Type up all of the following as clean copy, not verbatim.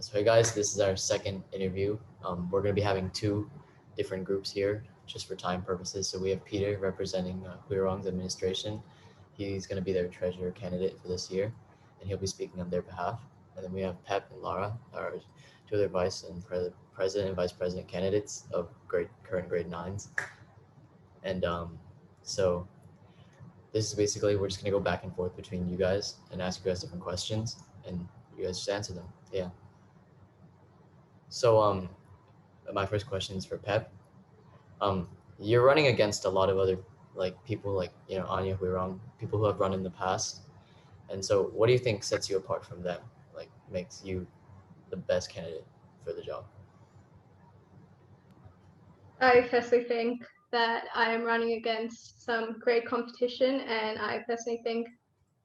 So hey guys, this is our second interview. We're going to be having two different groups here just for time purposes. So we have Peter representing Huirong's administration. He's going to be their treasurer candidate for this year, and he'll be speaking on their behalf. And then we have Pep and Lara, our two other vice and president and vice president candidates of current grade nines. And so this is basically we're just going to go back and forth between you guys and ask you guys different questions, and you guys just answer them. Yeah. So my first question is for Pep. You're running against a lot of other people like Anya Huirong, people who have run in the past. And so what do you think sets you apart from them? Like makes you the best candidate for the job? I personally think that I am running against some great competition, and I personally think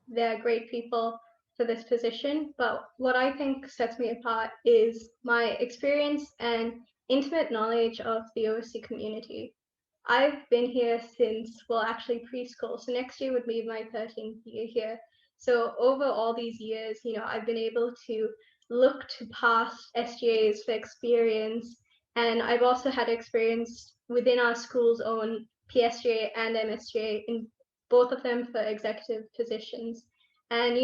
they're great people for this position. But what I think sets me apart is my experience and intimate knowledge of the OSC community. I've been here since, well, actually preschool. So next year would be my 13th year here. So over all these years, I've been able to look to past SGAs for experience. And I've also had experience within our school's own PSGA and MSGA, in both of them for executive positions. And,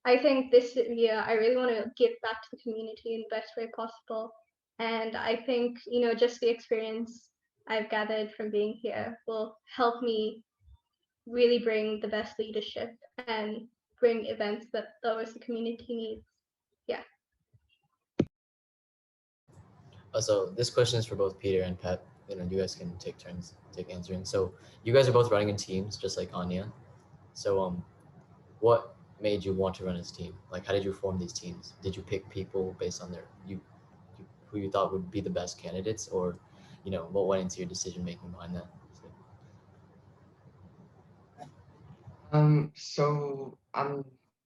I think this year I really want to give back to the community in the best way possible. And I think, just the experience I've gathered from being here will help me really bring the best leadership and bring events that the OSC community needs. Yeah. So this question is for both Peter and Pep. You guys can take turns take answering. So you guys are both running in teams, just like Anya. So what made you want to run as a team? Like, how did you form these teams? Did you pick people based on who you thought would be the best candidates, or what went into your decision making behind that? So I'm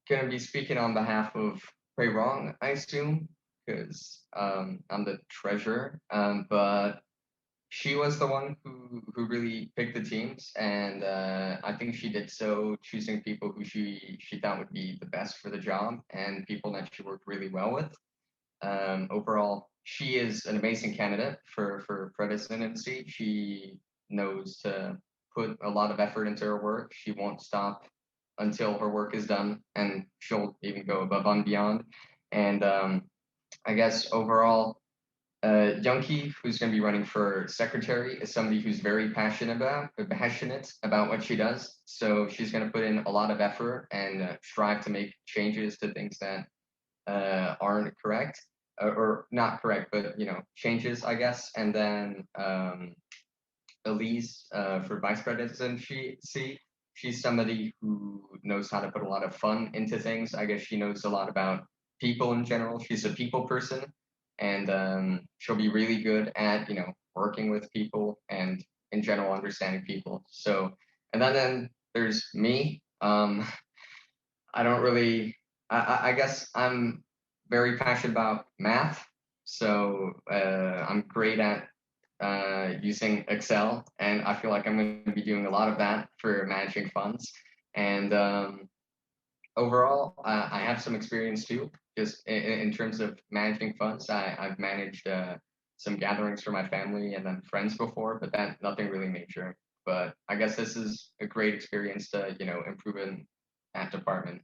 gonna be speaking on behalf of Hui Rong, I assume, because I'm the treasurer. But she was the one who really picked the teams, and I think she did so choosing people who she thought would be the best for the job and people that she worked really well with. Overall, she is an amazing candidate for presidency. She knows to put a lot of effort into her work. She won't stop until her work is done, and she'll even go above and beyond. And I guess overall, Youngki, who's going to be running for secretary, is somebody who's very passionate about what she does. So she's going to put in a lot of effort and strive to make changes to things that aren't correct or not correct, but changes, I guess. And then Elise for vice president, she's somebody who knows how to put a lot of fun into things. I guess she knows a lot about people in general. She's a people person, and she'll be really good at working with people and in general understanding people. So, and then there's me. I don't really. I guess I'm very passionate about math, so I'm great at using Excel, and I feel like I'm going to be doing a lot of that for managing funds. And overall, I have some experience too, just in terms of managing funds. I've managed some gatherings for my family and then friends before, but that nothing really major. But I guess this is a great experience to improve in that department.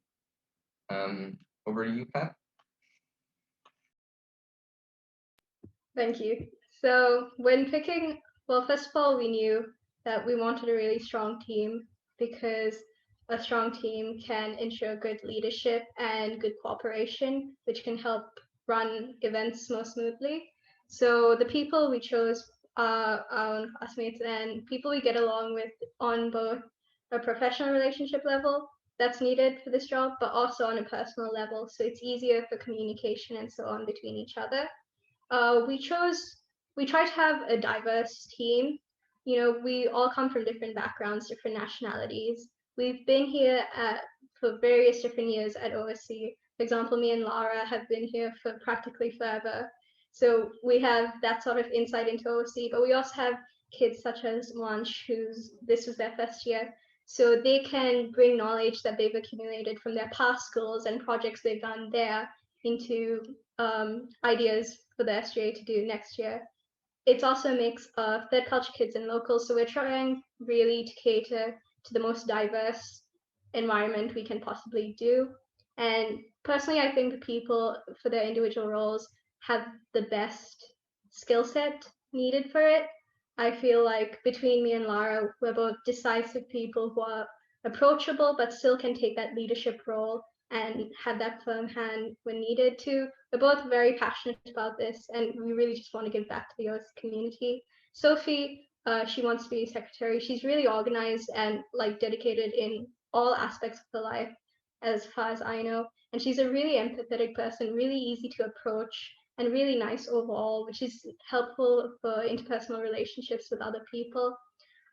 Over to you, Pep. Thank you. So when picking, well, first of all, we knew that we wanted a really strong team because a strong team can ensure good leadership and good cooperation, which can help run events more smoothly. So the people we chose are our classmates and people we get along with on both a professional relationship level that's needed for this job, but also on a personal level. So it's easier for communication and so on between each other. We tried to have a diverse team. We all come from different backgrounds, different nationalities. We've been here for various different years at OSC. For example, me and Lara have been here for practically forever. So we have that sort of insight into OSC, but we also have kids such as Wanch, this was their first year. So they can bring knowledge that they've accumulated from their past schools and projects they've done there into ideas for the SGA to do next year. It's also a mix of third culture kids and locals, so we're trying really to cater to the most diverse environment we can possibly do. And personally, I think the people for their individual roles have the best skill set needed for it. I feel like between me and Lara, we're both decisive people who are approachable but still can take that leadership role and have that firm hand when needed to. We're both very passionate about this and we really just want to give back to the OS community. Sophie, she wants to be secretary. She's really organized and like dedicated in all aspects of her life, as far as I know. And she's a really empathetic person, really easy to approach, and really nice overall, which is helpful for interpersonal relationships with other people.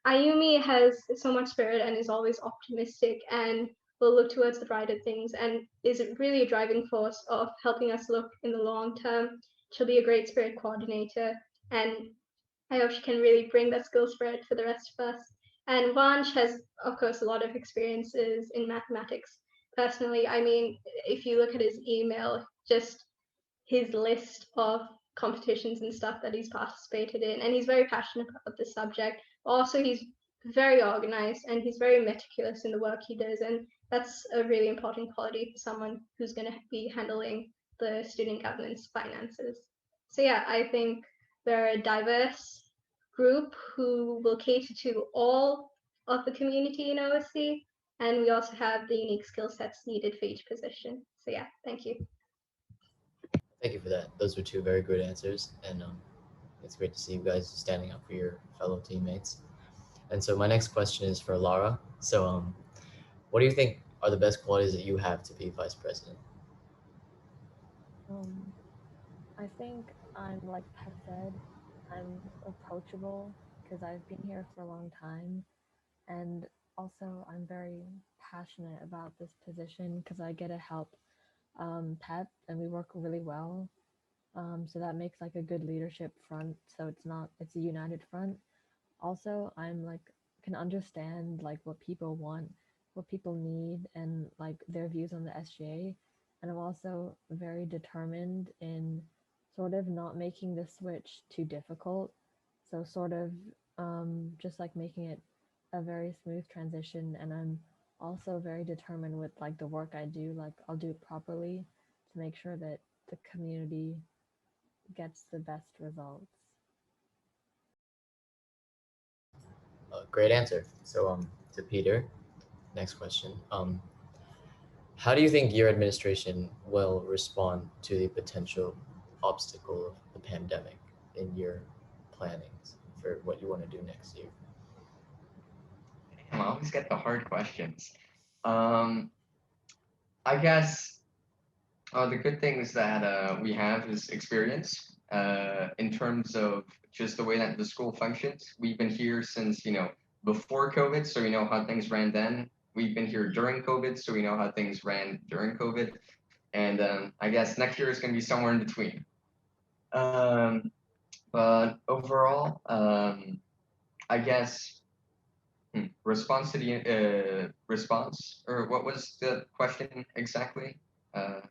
Ayumi has so much spirit and is always optimistic and will look towards the brighter things and is really a driving force of helping us look in the long term. She'll be a great spirit coordinator and I hope she can really bring that skill spread for the rest of us. And Vansh has, of course, a lot of experiences in mathematics. Personally, I mean, if you look at his email, just his list of competitions and stuff that he's participated in, and he's very passionate about this subject. Also, he's very organized and he's very meticulous in the work he does, and that's a really important quality for someone who's going to be handling the student governance finances. So yeah, I think they're a diverse group who will cater to all of the community in OSC, and we also have the unique skill sets needed for each position. So yeah, thank you. Thank you for that. Those were two very good answers, and it's great to see you guys standing up for your fellow teammates. And so my next question is for Lara. So what do you think are the best qualities that you have to be vice president? I think I'm like Pep said, I'm approachable because I've been here for a long time, and also I'm very passionate about this position because I get to help Pep, and we work really well. So that makes like a good leadership front. So it's a united front. Also, I'm like can understand like what people want, what people need, and like their views on the SGA. And I'm also very determined in sort of not making the switch too difficult. So sort of just like making it a very smooth transition. And I'm also very determined with like the work I do. Like I'll do it properly to make sure that the community gets the best results. Great answer. So to Peter, next question. How do you think your administration will respond to the potential obstacle of the pandemic in your plannings for what you want to do next year? I always get the hard questions. Um, I guess the good things that we have is experience in terms of just the way that the school functions. We've been here since, before COVID, so we know how things ran then. We've been here during COVID, so we know how things ran during COVID. And I guess next year is going to be somewhere in between. But overall, I guess response to the response, or what was the question exactly? How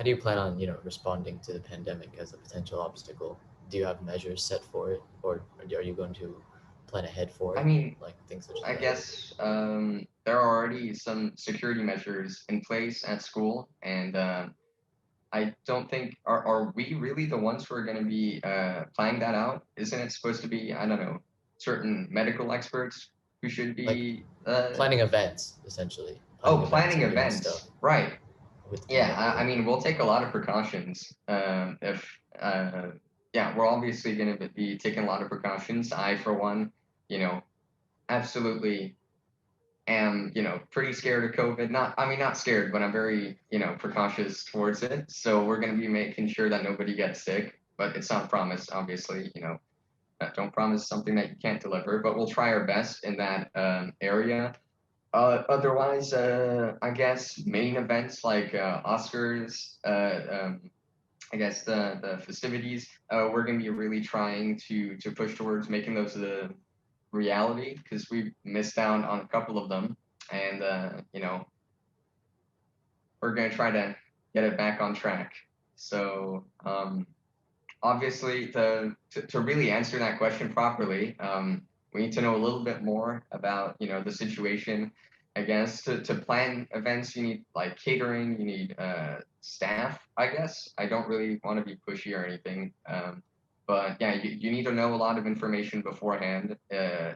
do you plan on, responding to the pandemic as a potential obstacle? Do you have measures set for it, or are you going to plan ahead for it? I mean, like things such as I that? guess there are already some security measures in place at school, and I don't think are we really the ones who are going to be planning that out? Isn't it supposed to be, I don't know, certain medical experts who should be planning events essentially? Planning and doing events, stuff right? with the Yeah, pandemic. I mean, we'll take a lot of precautions. If yeah, we're obviously going to be taking a lot of precautions. I, for one, you know, absolutely am, pretty scared of COVID. Not scared, but I'm very, precautious towards it. So we're going to be making sure that nobody gets sick, but it's not a promise, obviously, don't promise something that you can't deliver, but we'll try our best in that area. Otherwise, I guess main events like Oscars, I guess the festivities, we're going to be really trying to push towards making those the reality because we've missed out on a couple of them, and we're going to try to get it back on track. So obviously, to really answer that question properly, we need to know a little bit more about the situation. I guess to plan events, you need like catering, you need staff. I guess I don't really want to be pushy or anything, but yeah, you need to know a lot of information beforehand.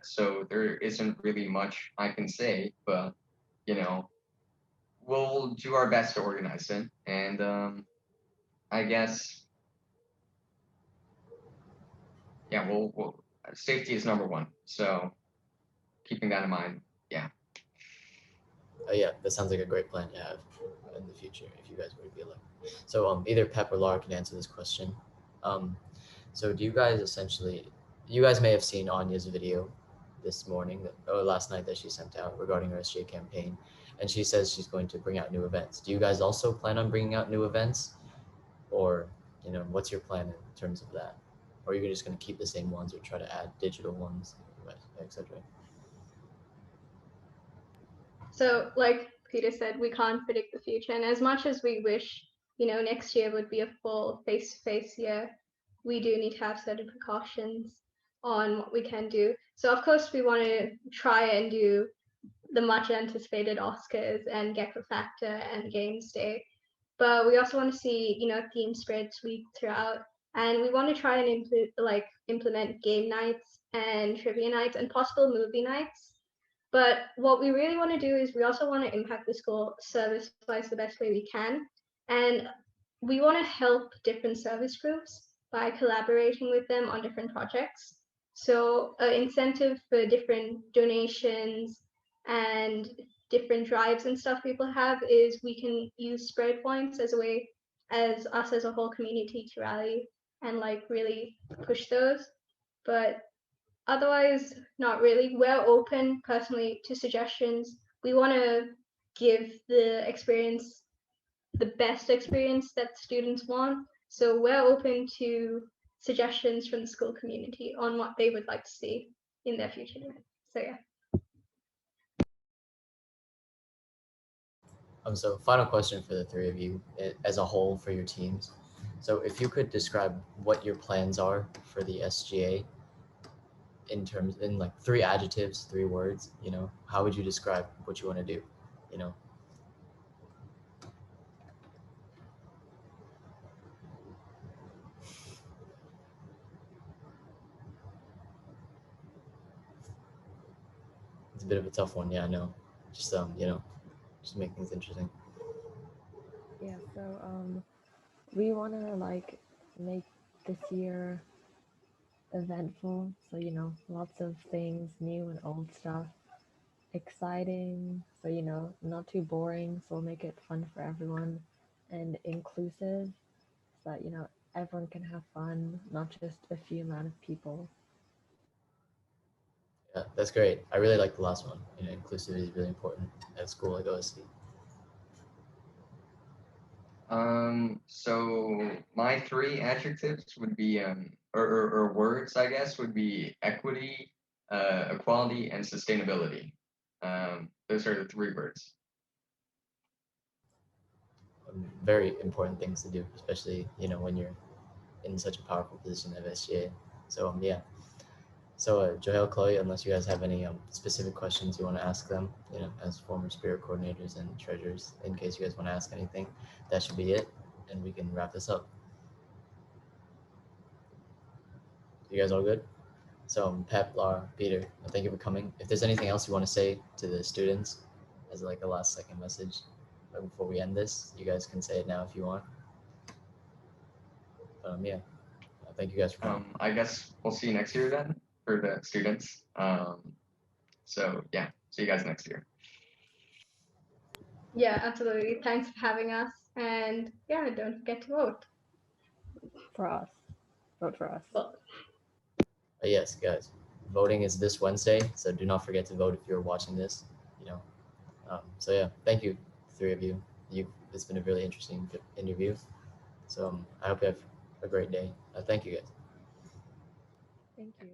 So there isn't really much I can say, but you know we'll do our best to organize it, and I guess yeah, we'll safety is number one. So keeping that in mind, yeah. Yeah, that sounds like a great plan to have in the future if you guys were to be elected. So either Pep or Lara can answer this question. So do you guys essentially, you guys may have seen Anya's video this morning or last night that she sent out regarding her SGA campaign, and she says she's going to bring out new events. Do you guys also plan on bringing out new events, or what's your plan in terms of that? Or are you just going to keep the same ones or try to add digital ones, etc.? So, like Peter said, we can't predict the future. And as much as we wish, next year would be a full face-to-face year, we do need to have certain precautions on what we can do. So, of course, we want to try and do the much anticipated Oscars and Gecko Factor and Games Day. But we also want to see, theme spreads week throughout. And we want to try and implement game nights and trivia nights and possible movie nights. But what we really want to do is we also want to impact the school service-wise the best way we can. And we want to help different service groups by collaborating with them on different projects. So an incentive for different donations and different drives and stuff people have is we can use spread points as a way as us as a whole community to rally and really push those. But otherwise, not really. We're open personally to suggestions. We want to give the experience the best experience that students want. So we're open to suggestions from the school community on what they would like to see in their future. So yeah. So final question for the three of you as a whole for your teams. So if you could describe what your plans are for the SGA in like three adjectives, three words, how would you describe what you want to do? It's a bit of a tough one. Yeah, I know. Just just make things interesting. Yeah, so we want to make this year eventful, so lots of things, new and old stuff, exciting, so not too boring, so we'll make it fun for everyone, and inclusive, so that everyone can have fun, not just a few amount of people. Yeah, that's great. I really like the last one. Inclusivity is really important at school like OSC. So my three adjectives would be or words, I guess, would be equity, equality, and sustainability. Those are the three words. Very important things to do, especially when you're in such a powerful position of SGA. So yeah. So Joel, Chloe, unless you guys have any specific questions you want to ask them, as former spirit coordinators and treasurers, in case you guys want to ask anything, that should be it, and we can wrap this up. You guys all good? So Pep, Lara, Peter, thank you for coming. If there's anything else you want to say to the students as like a last second message before we end this, you guys can say it now if you want. Yeah, thank you guys for coming. I guess we'll see you next year then for the students. So yeah, see you guys next year. Yeah, absolutely. Thanks for having us. And yeah, don't forget to vote. For us. Vote for us. Well, Yes, guys, voting is this Wednesday, so do not forget to vote if you're watching this. So yeah, thank you, the three of you. It's been a really interesting interview. So I hope you have a great day. Thank you guys. Thank you.